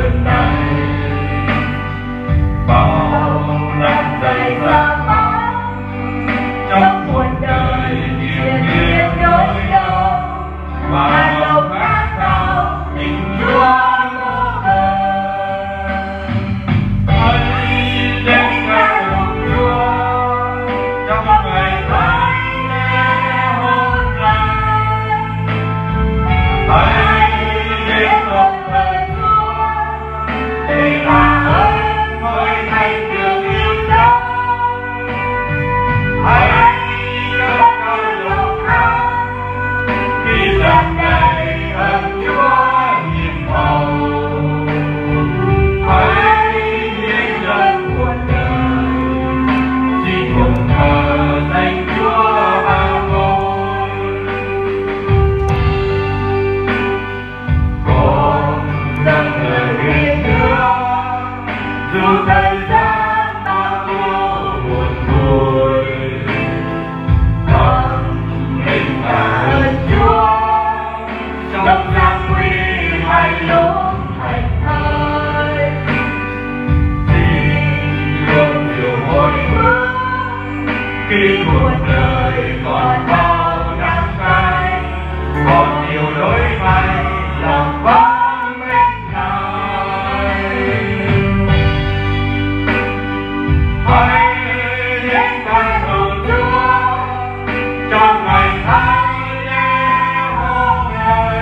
rừng này bao năm dài xa mãi trong cuộc đời chuyện biết nỗi đau mà lòng khát khao tình Chúa có về. Hãy đến ngài hồn Chúa trong ngày thánh lễ hôm nay. Hãy đến ơn lời Chúa để là ơn ngôi thành được yêu dấu. Hãy cất cao giọng hát khi tràn đầy ơn Chúa hiền hậu. Hãy hiến dâng cuộc đời xin cùng thờ danh Chúa Ba Ngôi. Con dâng lời nguyện nữa dù thời gian ta vô buồn vui. Con mình tạ ơn Chúa trong gian nguy hay lúc thành thơi. Xin luôn nhiều hồi bước khi cuộc đời còn bao đắng cay, còn nhiều lối bay làm vang bên Ngài. Hãy đến ngài hồn Chúa trong ngày thánh lễ hôm nay.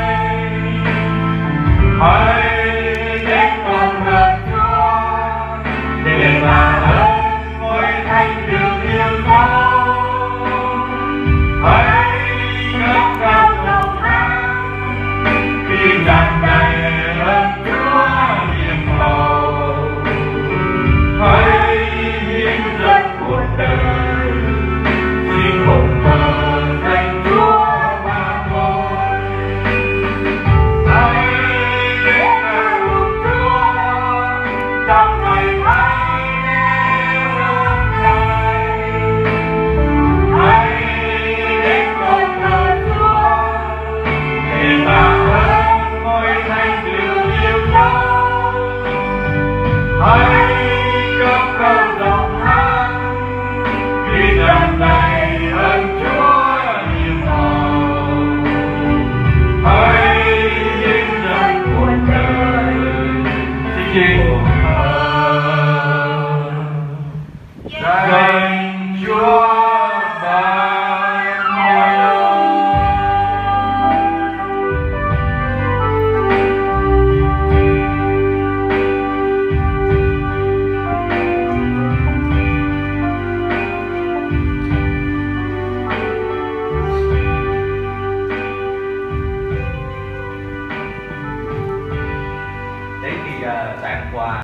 Hãy đến con người Chúa để mà ơn ngôi thánh được yêu dấu. Hãy cất cao giọng hát khi tràn đầy ơn Chúa hiền hậu. Hãy hiến dâng cuộc đời xin cùng thờ danh Chúa Ba Ngôi. Hãy đến ngài hồn Chúa trong ngày thánh lễ hôm nay. Hãy đến con thờ Chúa để mà ơn ngôi thánh được yêu dấu. Hãy cất cao giọng hát khi tràn đầy ơn Chúa hiền hậu. Hãy hiến dâng cuộc đời xin cùng thờ danh Chúa Ba Ngôi. Thế thì sáng qua